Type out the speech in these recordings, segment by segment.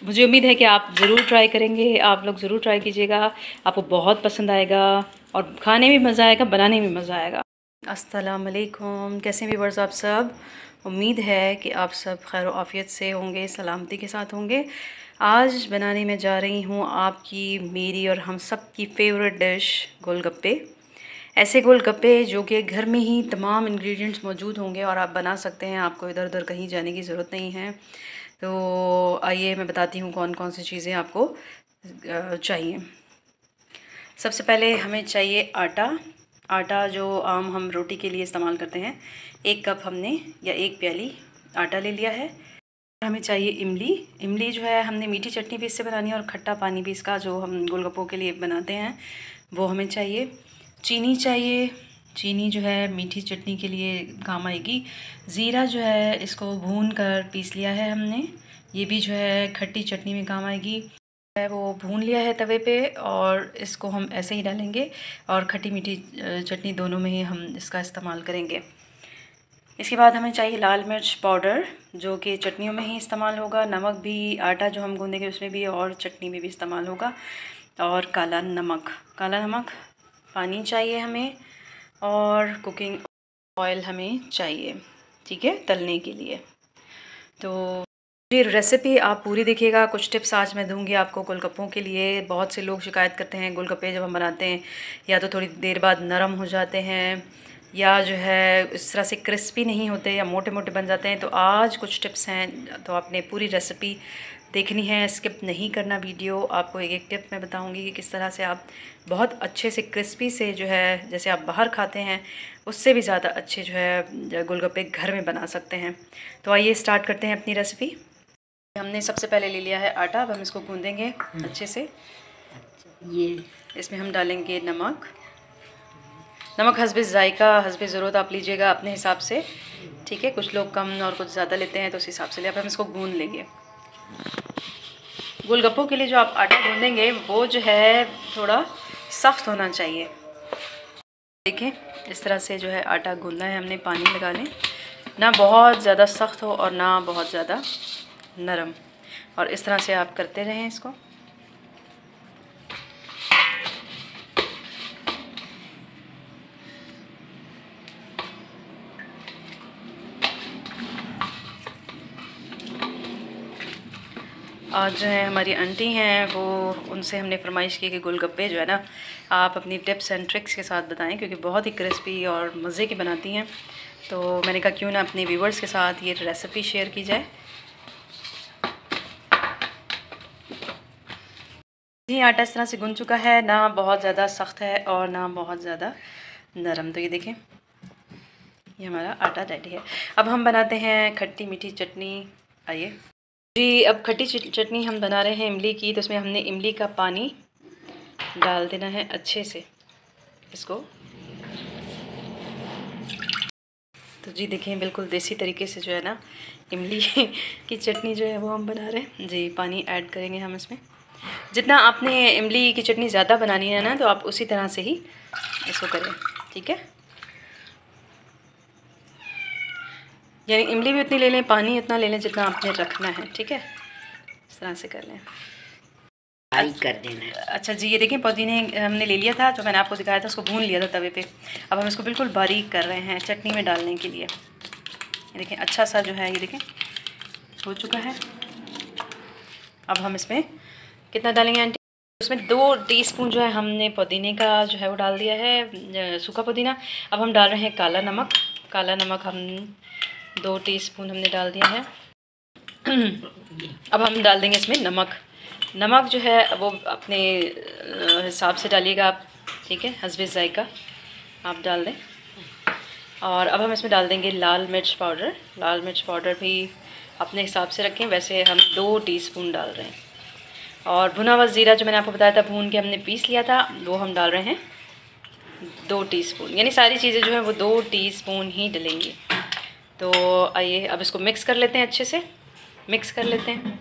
मुझे उम्मीद है कि आप ज़रूर ट्राई करेंगे, आप लोग ज़रूर ट्राई कीजिएगा, आपको बहुत पसंद आएगा और खाने में मज़ा आएगा, बनाने में मज़ा आएगा। अस्सलाम वालेकुम, कैसे हैं व्यूअर्स आप सब। उम्मीद है कि आप सब खैर आफ़ियत से होंगे, सलामती के साथ होंगे। आज बनाने में जा रही हूँ आपकी, मेरी और हम सब की फेवरेट डिश गोलगप्पे। ऐसे गोलगप्पे जो कि घर में ही तमाम इंग्रेडिएंट्स मौजूद होंगे और आप बना सकते हैं, आपको इधर उधर कहीं जाने की ज़रूरत नहीं है। तो आइए मैं बताती हूँ कौन कौन सी चीज़ें आपको चाहिए। सबसे पहले हमें चाहिए आटा। आटा जो आम हम रोटी के लिए इस्तेमाल करते हैं, 1 कप हमने या 1 प्याली आटा ले लिया है। हमें चाहिए इमली। इमली जो है हमने मीठी चटनी भी इससे बनानी है और खट्टा पानी भी इसका जो हम गोलगप्पों के लिए बनाते हैं वो हमें चाहिए। चीनी चाहिए, चीनी जो है मीठी चटनी के लिए काम आएगी। ज़ीरा जो है इसको भून कर पीस लिया है हमने, ये भी जो है खट्टी चटनी में काम आएगी। वो भून लिया है तवे पे और इसको हम ऐसे ही डालेंगे और खट्टी मीठी चटनी दोनों में ही हम इसका इस्तेमाल करेंगे। इसके बाद हमें चाहिए लाल मिर्च पाउडर, जो कि चटनियों में ही इस्तेमाल होगा। नमक भी आटा जो हम गूँधेंगे उसमें भी और चटनी में भी इस्तेमाल होगा। और काला नमक, काला नमक। पानी चाहिए हमें और कुकिंग ऑयल हमें चाहिए, ठीक है, तलने के लिए। तो ये रेसिपी आप पूरी देखिएगा। कुछ टिप्स आज मैं दूंगी आपको गोलगप्पों के लिए। बहुत से लोग शिकायत करते हैं गोलगप्पे जब हम बनाते हैं या तो थोड़ी देर बाद नरम हो जाते हैं या जो है इस तरह से क्रिस्पी नहीं होते या मोटे मोटे बन जाते हैं। तो आज कुछ टिप्स हैं, तो आपने पूरी रेसिपी देखनी है, स्किप नहीं करना वीडियो। आपको एक एक टिप मैं बताऊंगी कि किस तरह से आप बहुत अच्छे से क्रिस्पी से जो है, जैसे आप बाहर खाते हैं उससे भी ज़्यादा अच्छे जो है गोलगप्पे घर में बना सकते हैं। तो आइए स्टार्ट करते हैं अपनी रेसिपी। हमने सबसे पहले ले लिया है आटा, अब हम इसको गूँधेंगे अच्छे से। ये इसमें हम डालेंगे नमक। नमक हस्बे ज़ायका, हस्बे ज़रूरत आप लीजिएगा अपने हिसाब से, ठीक है। कुछ लोग कम और कुछ ज़्यादा लेते हैं तो उस हिसाब से ले। अब हम इसको गूँध लेंगे। गोलगप्पों के लिए जो आप आटा गूँधेंगे वो जो है थोड़ा सख्त होना चाहिए। देखें इस तरह से जो है आटा गूँधना है हमने, पानी लगा लें, ना बहुत ज़्यादा सख्त हो और ना बहुत ज़्यादा नरम। और इस तरह से आप करते रहें इसको। आज जो है हमारी आंटी हैं, वो उनसे हमने फरमाइश की कि गोलगप्पे जो है ना आप अपनी टिप्स एंड ट्रिक्स के साथ बताएं, क्योंकि बहुत ही क्रिस्पी और मज़े की बनाती हैं। तो मैंने कहा क्यों ना अपने व्यूवर्स के साथ ये रेसिपी शेयर की जाए। ये आटा इस तरह से गूंथ चुका है, ना बहुत ज़्यादा सख्त है और ना बहुत ज़्यादा नरम। तो ये देखें, ये हमारा आटा रेडी है। अब हम बनाते हैं खट्टी मीठी चटनी। आइए जी, अब खट्टी चटनी हम बना रहे हैं इमली की। तो उसमें हमने इमली का पानी डाल देना है अच्छे से इसको। तो जी देखें, बिल्कुल देसी तरीके से जो है ना इमली की चटनी जो है वो हम बना रहे हैं जी। पानी ऐड करेंगे हम इसमें। जितना आपने इमली की चटनी ज़्यादा बनानी है ना, तो आप उसी तरह से ही इसको करें, ठीक है। यानी इमली भी उतनी ले लें, पानी उतना ले लें जितना आपने रखना है, ठीक है। इस तरह से कर लें, कर देना। अच्छा जी, ये देखें पुदीने हमने ले लिया था, जो मैंने आपको दिखाया था, उसको भून लिया था तवे पे। अब हम इसको बिल्कुल बारीक कर रहे हैं चटनी में डालने के लिए। ये देखें अच्छा सा जो है, ये देखें हो चुका है। अब हम इसमें कितना डालेंगे आंटी? उसमें 2 टीस्पून जो है हमने पुदीने का जो है वो डाल दिया है, सूखा पुदीना। अब हम डाल रहे हैं काला नमक। काला नमक हम 2 टीस्पून हमने डाल दिया है। अब हम डाल देंगे इसमें नमक। नमक जो है वो अपने हिसाब से डालिएगा आप, ठीक है, हस्बे ज़ायका आप डाल दें। और अब हम इसमें डाल देंगे लाल मिर्च पाउडर। लाल मिर्च पाउडर भी अपने हिसाब से रखें, वैसे हम 2 टीस्पून डाल रहे हैं। और भुना हुआ ज़ीरा जो मैंने आपको बताया था, भून के हमने पीस लिया था, वो हम डाल रहे हैं 2 टीस्पून। यानी सारी चीज़ें जो हैं वो 2 टीस्पून ही डलेंगी। तो आइए अब इसको मिक्स कर लेते हैं, अच्छे से मिक्स कर लेते हैं।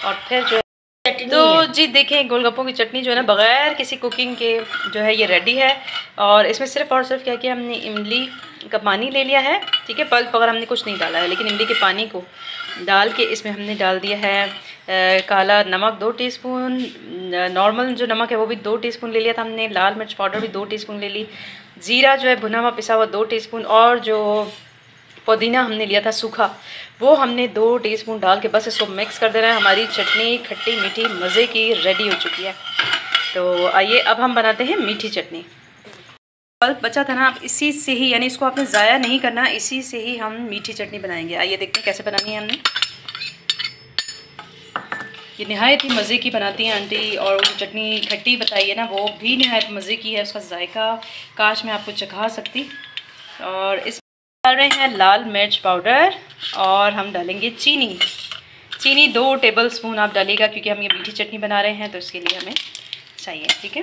और फिर जो तो जी देखें, गोलगप्पों की चटनी जो है ना बग़ैर किसी कुकिंग के जो है ये रेडी है। और इसमें सिर्फ़ और सिर्फ क्या किया हमने, इमली का पानी ले लिया है, ठीक है। पल्प वगैरह हमने कुछ नहीं डाला है, लेकिन इमली के पानी को डाल के इसमें हमने डाल दिया है काला नमक 2 टीस्पून, नॉर्मल जो नमक है वो भी 2 टीस्पून ले लिया था हमने, लाल मिर्च पाउडर भी 2 टीस्पून ले ली, ज़ीरा जो है भुना हुआ पिसा हुआ 2 टीस्पून, और जो पुदीना हमने लिया था सूखा वो हमने 2 टीस्पून डाल के बस इसको मिक्स कर देना है। हमारी चटनी खट्टी मीठी मज़े की रेडी हो चुकी है। तो आइए अब हम बनाते हैं मीठी चटनी। पल्प बचा था ना, आप इसी से ही, यानी इसको आपने ज़ाया नहीं करना, इसी से ही हम मीठी चटनी बनाएंगे। आइए देखते हैं कैसे बनानी है हमने। ये नहायत ही मज़े की बनाती हैं आंटी, और वो चटनी खट्टी बताई है ना वो भी नहायत मज़े की है, उसका जायका काश मैं आपको चखा सकती। और इसमें डाल रहे हैं लाल मिर्च पाउडर, और हम डालेंगे चीनी 2 टेबल स्पून आप डालिएगा, क्योंकि हम ये मीठी चटनी बना रहे हैं तो इसके लिए हमें चाहिए, ठीक है।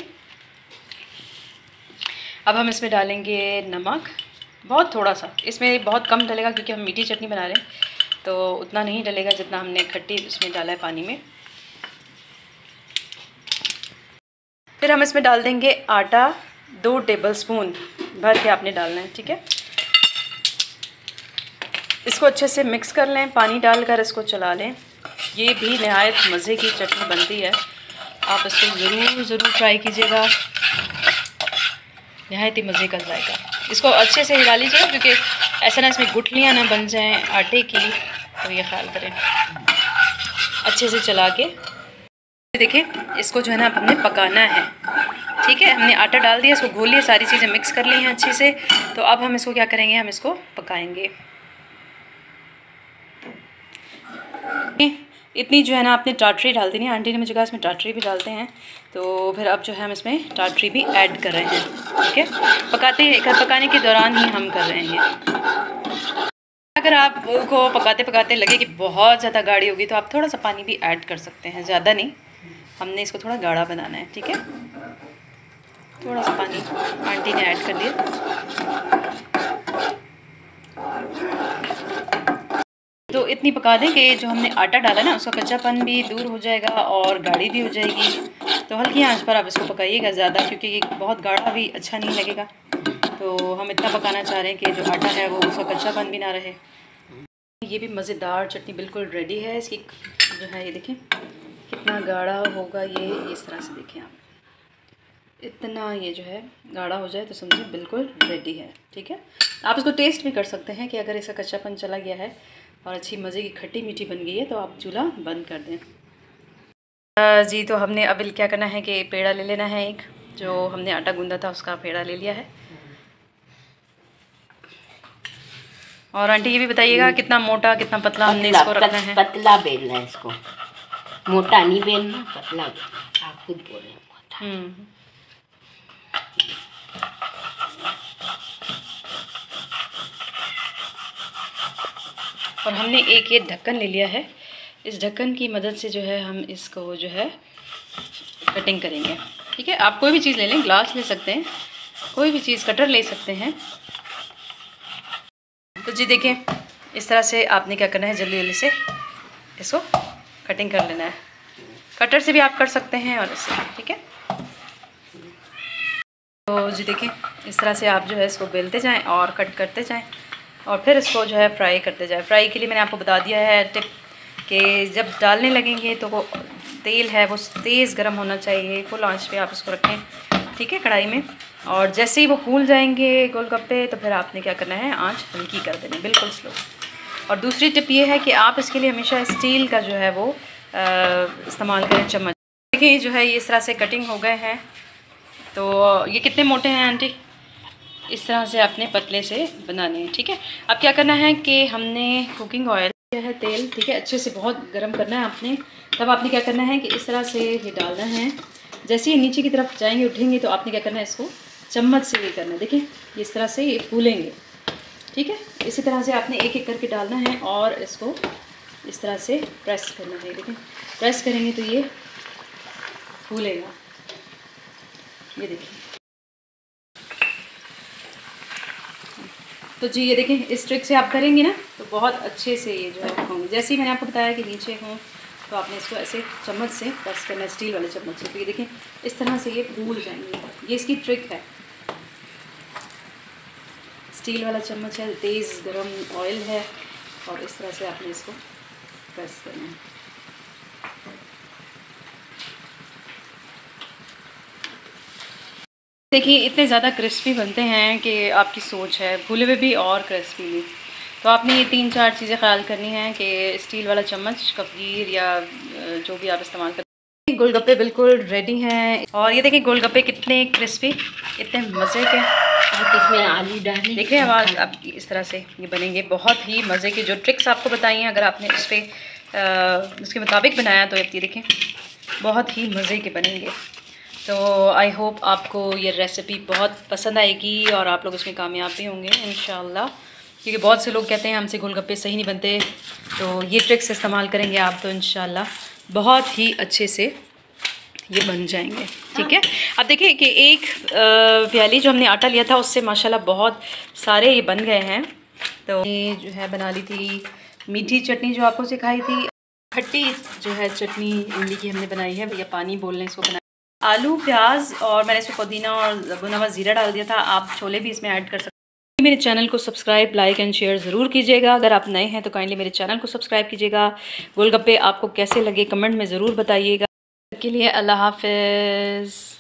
अब हम इसमें डालेंगे नमक, बहुत थोड़ा सा, इसमें बहुत कम डलेगा क्योंकि हम मीठी चटनी बना रहे हैं, तो उतना नहीं डलेगा जितना हमने खट्टी इसमें डाला है पानी में। फिर हम इसमें डाल देंगे आटा, 2 टेबल स्पून भर के आपने डालना है, ठीक है। इसको अच्छे से मिक्स कर लें, पानी डालकर इसको चला लें। ये भी नहायत मज़े की चटनी बनती है, आप इसको ज़रूर ट्राई कीजिएगा, नहायत ही मज़े का जाएगा। इसको अच्छे से हिला लीजिएगा, क्योंकि ऐसा ना इसमें गुठलियाँ ना बन जाएं आटे की, तो ये ख्याल करें। अच्छे से चला के देखें, इसको जो है ना अब हमने पकाना है, ठीक है। हमने आटा डाल दिया, इसको घोल लिया, सारी चीज़ें मिक्स कर ली हैं अच्छे से। तो अब हम इसको क्या करेंगे, हम इसको पकाएंगे। इतनी जो है ना आपने टाटरी डाल देनी है, आंटी ने मुझे कहा इसमें टाटरी भी डालते हैं, तो फिर अब जो है हम इसमें टाटरी भी ऐड कर रहे हैं, ठीक है। पकाने के दौरान ही हम कर रहे हैं। अगर आपको पकाते पकाते लगे कि बहुत ज़्यादा गाढ़ी होगी तो आप थोड़ा सा पानी भी ऐड कर सकते हैं, ज़्यादा नहीं, हमने इसको थोड़ा गाढ़ा बनाना है, ठीक है। थोड़ा सा पानी आंटी ने ऐड कर दिया। तो इतनी पका दें कि जो हमने आटा डाला ना उसका कच्चापन भी दूर हो जाएगा और गाढ़ी भी हो जाएगी। तो हल्की आंच पर आप इसको पकाइएगा ज़्यादा, क्योंकि ये बहुत गाढ़ा भी अच्छा नहीं लगेगा। तो हम इतना पकाना चाह रहे हैं कि जो आटा है वो उसका कच्चापन भी ना रहे। ये भी मज़ेदार चटनी बिल्कुल रेडी है। इसकी जो है ये देखें कितना गाढ़ा होगा, ये इस तरह से देखें आप, इतना ये जो है गाढ़ा हो जाए तो समझिए बिल्कुल रेडी है, ठीक है। आप इसको टेस्ट भी कर सकते हैं कि अगर इसका कच्चापन चला गया है और अच्छी मज़े की खट्टी मीठी बन गई है तो आप चूल्हा बंद कर दें। जी, तो हमने अब क्या करना है कि पेड़ा ले लेना है, एक जो हमने आटा गूंदा था उसका पेड़ा ले लिया है। और आंटी ये भी बताइएगा कितना मोटा कितना पतला हमने इसको रखना है। पतला बेलना है इसको, मोटा नहीं बेलना, पतला बेलना। आप खुद बोल रहे हैं। और हमने एक ये ढक्कन ले लिया है, इस ढक्कन की मदद से जो है हम इसको जो है कटिंग करेंगे, ठीक है। आप कोई भी चीज़ ले लें, ग्लास ले सकते हैं, कोई भी चीज़, कटर ले सकते हैं। तो जी देखें इस तरह से आपने क्या करना है, जल्दी जल्दी से इसको कटिंग कर लेना है। कटर से भी आप कर सकते हैं और इससे, ठीक है। तो जी देखें इस तरह से आप जो है इसको बेलते जाएं और कट करते जाएं और फिर इसको जो है फ्राई करते जाएं। फ्राई के लिए मैंने आपको बता दिया है टिप कि जब डालने लगेंगे तो वो तेल है वो तेज़ गर्म होना चाहिए, फुल आंच पे आप इसको रखें, ठीक है, कढ़ाई में। और जैसे ही वो फूल जाएंगे गोलगप्पे तो फिर आपने क्या करना है, आंच हल्की कर देनी, बिल्कुल स्लो। और दूसरी टिप ये है कि आप इसके लिए हमेशा स्टील का जो है वो इस्तेमाल करें, चम्मच। देखिए जो है ये इस तरह से कटिंग हो गए हैं। तो ये कितने मोटे हैं आंटी, इस तरह से आपने पतले से बनाने हैं, ठीक है। अब क्या करना है कि हमने कुकिंग ऑयल लिया है, तेल, ठीक है, अच्छे से बहुत गर्म करना है आपने। तब आपने क्या करना है कि इस तरह से ये डालना है। जैसे ही नीचे की तरफ जाएंगे उठेंगे तो आपने क्या करना है, इसको चम्मच से ये करना है। देखिए इस तरह से ये फूलेंगे, ठीक है। इसी तरह से आपने एक एक करके डालना है और इसको इस तरह से प्रेस करना है। देखिए प्रेस करेंगे तो ये फूलेगा, ये देखिए। तो जी ये देखें इस ट्रिक से आप करेंगे ना तो बहुत अच्छे से ये जो है होंगे। जैसे ही मैंने आपको बताया कि नीचे हों तो आपने इसको ऐसे चम्मच से प्रेस करना है, स्टील वाले चम्मच से। तो ये देखें इस तरह से ये फूल जाएंगे, ये इसकी ट्रिक है। स्टील वाला चम्मच है, तेज़ गरम ऑयल है और इस तरह से आपने इसको प्रेस करना। देखिए इतने ज़्यादा क्रिस्पी बनते हैं कि आपकी सोच है, भूले हुए भी और क्रिस्पी। तो आपने ये 3-4 चीज़ें ख्याल करनी हैं कि स्टील वाला चम्मच, कपगीर या जो भी आप इस्तेमाल करते हैं। गोलगप्पे बिल्कुल रेडी हैं और ये देखिए गोलगप्पे कितने क्रिस्पी, इतने मज़े के। आप इसमें आलू डालें। देख रहे हैं आवाज़ आपकी, इस तरह से ये बनेंगे बहुत ही मज़े के। जो ट्रिक्स आपको बताई हैं अगर आपने उस पर उसके मुताबिक बनाया तो ये देखें बहुत ही मज़े के बनेंगे। तो आई होप आपको ये रेसिपी बहुत पसंद आएगी और आप लोग इसमें कामयाब भी होंगे इंशाल्लाह, क्योंकि बहुत से लोग कहते हैं हमसे गोलगप्पे सही नहीं बनते। तो ये ट्रिक्स इस्तेमाल करेंगे आप तो इंशाल्लाह बहुत ही अच्छे से ये बन जाएंगे। ठीक है, अब देखिए कि एक प्याली जो हमने आटा लिया था उससे माशाल्लाह बहुत सारे ये बन गए हैं। तो ये जो है बना ली थी मीठी चटनी जो आपको सिखाई थी, खट्टी जो है चटनी इमली की हमने बनाई है, या पानी बोल लें इसको, बनाई आलू प्याज और मैंने इसमें पुदीना और भुना हुआ ज़ीरा डाल दिया था। आप छोले भी इसमें ऐड कर सकते हैं। मेरे चैनल को सब्सक्राइब, लाइक एंड शेयर ज़रूर कीजिएगा। अगर आप नए हैं तो काइंडली मेरे चैनल को सब्सक्राइब कीजिएगा। गोलगप्पे आपको कैसे लगे कमेंट में ज़रूर बताइएगा। के लिए अल्लाह हाफ़िज़।